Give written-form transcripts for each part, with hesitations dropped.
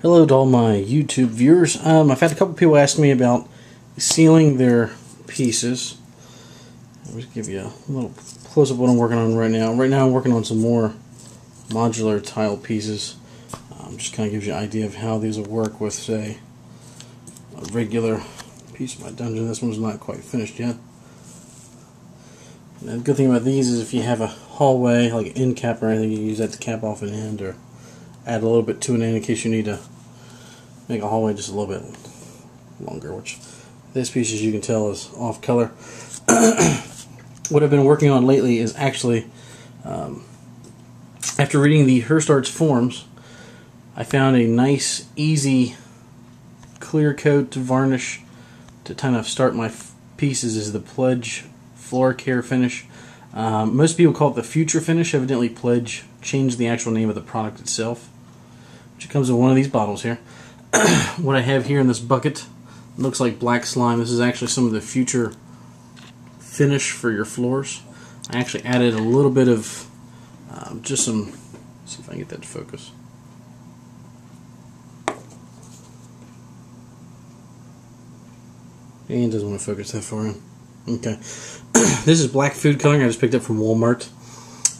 Hello to all my YouTube viewers. I've had a couple people ask me about sealing their pieces. I'll just give you a little close-up of what I'm working on right now. Right now I'm working on some more modular tile pieces. Just kind of gives you an idea of how these will work with, say, a regular piece of my dungeon. This one's not quite finished yet. And the good thing about these is if you have a hallway, like an end cap or anything, you can use that to cap off an end or add a little bit to an end in case you need to make a hallway just a little bit longer, which this piece, as you can tell, is off color. What I've been working on lately is actually, after reading the Herstart's forums, I found a nice, easy clear coat varnish to kind of start my pieces. Is the Pledge Floor Care finish. Most people call it the Future finish. Evidently Pledge changed the actual name of the product itself, which comes in one of these bottles here. What I have here in this bucket looks like black slime. This is actually some of the Future finish for your floors. I actually added a little bit of just some, let's see if I can get that to focus. And doesn't want to focus that far in. Okay. This is black food coloring I just picked up from Walmart.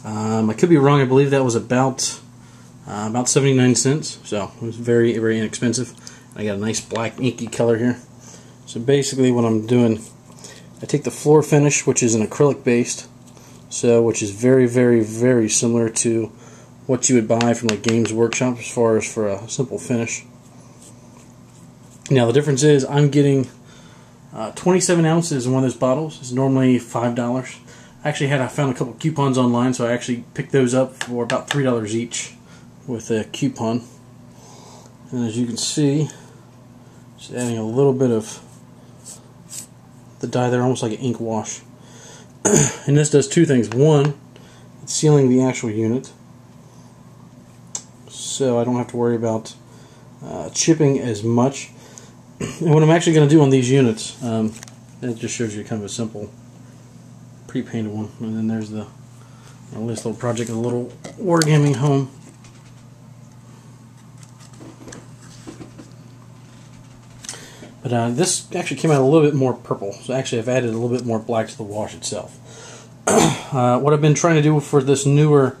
I could be wrong. I believe that was about 79 cents. So it was very, very inexpensive. I got a nice black inky color here. So basically what I'm doing, I take the floor finish, which is an acrylic based, which is very, very, very similar to what you would buy from like Games Workshop as far as for a simple finish. Now the difference is I'm getting 27 ounces in one of those bottles. It's normally $5. I found a couple coupons online, so I actually picked those up for about $3 each with a coupon. And as you can see, just adding a little bit of the dye there, almost like an ink wash. And this does two things. One, it's sealing the actual unit, so I don't have to worry about chipping as much. And what I'm actually going to do on these units, it just shows you kind of a simple pre-painted one. And then there's this little project, a little wargaming home. But this actually came out a little bit more purple. So actually I've added a little bit more black to the wash itself. What I've been trying to do for this newer,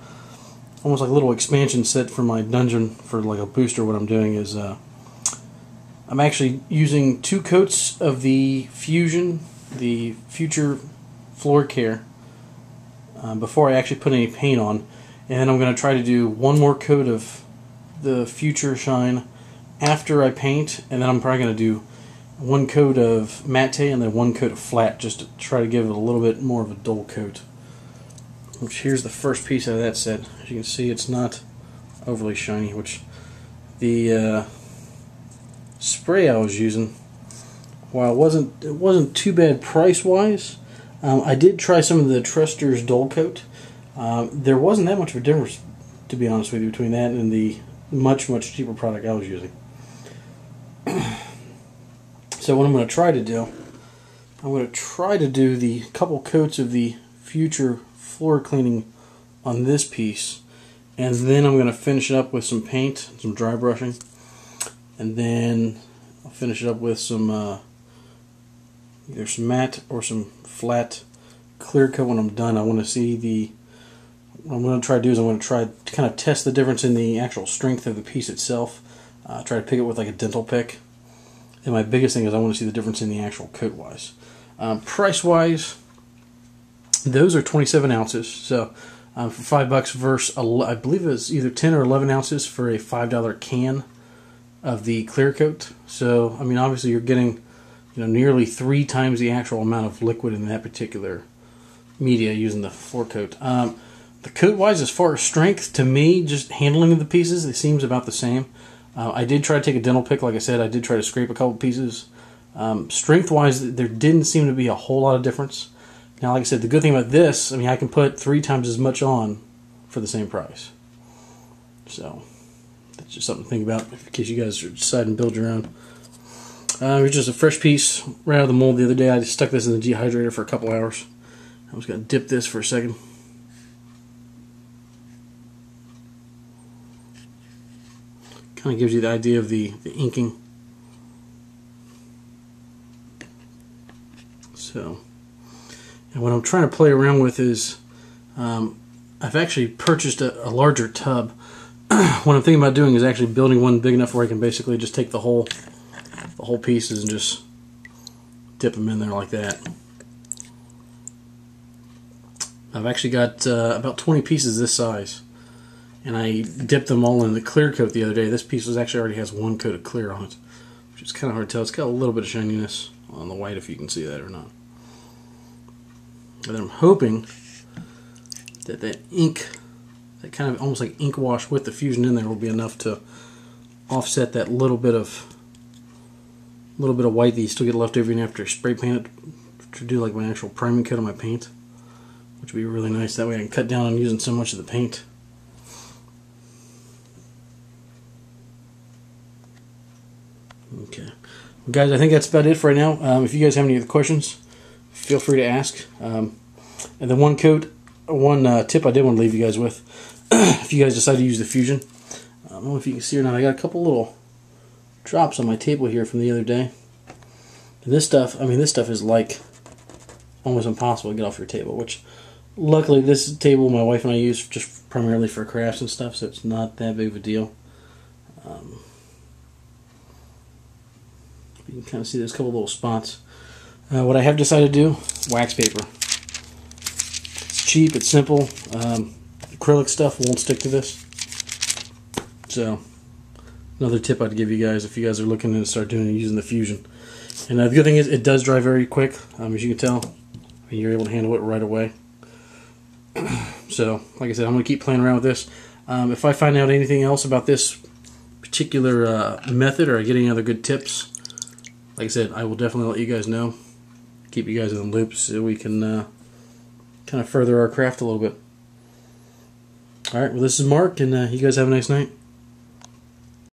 almost like a little expansion set for my dungeon, for like a booster, what I'm doing is I'm actually using 2 coats of the Fusion, the Future Floor Care, before I actually put any paint on. And I'm going to try to do 1 more coat of the Future Shine after I paint, and then I'm probably going to do 1 coat of matte and then 1 coat of flat, just to try to give it a little bit more of a dull coat. Which here's the first piece out of that set. As you can see, it's not overly shiny, which the spray I was using, while it wasn't too bad price-wise, I did try some of the Trester's Dull Coat. There wasn't that much of a difference, to be honest with you, between that and the much, much cheaper product I was using. So what I'm going to try to do, I'm going to try to do the couple coats of the Future floor cleaning on this piece, and then I'm going to finish it up with some paint, some dry brushing. And then I'll finish it up with some either some matte or some flat clear coat when I'm done. I want to see what I'm going to try to do is I'm going to try to kind of test the difference in the actual strength of the piece itself. Try to pick it with like a dental pick. And my biggest thing is I want to see the difference in the actual coat wise. Price wise, those are 27 ounces. So for $5 versus I believe it was either 10 or 11 ounces for a $5 can of the clear coat. So I mean, obviously you're getting nearly 3 times the actual amount of liquid in that particular media using the floor coat. The coat wise, as far as strength, to me, just handling of the pieces, it seems about the same. I did try to take a dental pick, like I said. I did try to scrape a couple pieces. Strength wise, there didn't seem to be a whole lot of difference. Now, like I said, the good thing about this, I mean, I can put 3 times as much on for the same price. So that's just something to think about in case you guys are deciding to build your own. It was just a fresh piece right out of the mold the other day. I just stuck this in the dehydrator for a couple hours. I was going to dip this for a second. Kind of gives you the idea of the inking. So, and what I'm trying to play around with is, I've actually purchased a larger tub. What I'm thinking about doing is actually building one big enough where I can basically just take the whole pieces and just dip them in there like that. I've actually got about 20 pieces this size, and I dipped them all in the clear coat the other day. This piece actually already has one coat of clear on it, which is kind of hard to tell. It's got a little bit of shininess on the white, if you can see that or not. And then I'm hoping that that ink, that kind of almost like ink wash with the fusion in there, will be enough to offset that little bit of white that you still get left over even after I spray paint it to do like my actual priming coat on my paint, which would be really nice. That way I can cut down on using so much of the paint. Okay, well, guys, I think that's about it for right now. If you guys have any other questions, feel free to ask. And the one tip I did want to leave you guys with, if you guys decide to use the Fusion, I don't know if you can see or not, I got a couple little drops on my table here from the other day. And this stuff, I mean, this stuff is like almost impossible to get off your table, which luckily this table my wife and I use just primarily for crafts and stuff, so it's not that big of a deal. You can kind of see there's a couple little spots. What I have decided to do, wax paper. It's cheap, it's simple. Acrylic stuff won't stick to this. So, another tip I'd give you guys if you guys are looking to start using the Fusion. And the good thing is it does dry very quick, as you can tell. I mean, you're able to handle it right away. So, like I said, I'm going to keep playing around with this. If I find out anything else about this particular method, or I get any other good tips, like I said, I will definitely let you guys know. Keep you guys in the loop so we can kind of further our craft a little bit. Alright, well, this is Mark, and you guys have a nice night.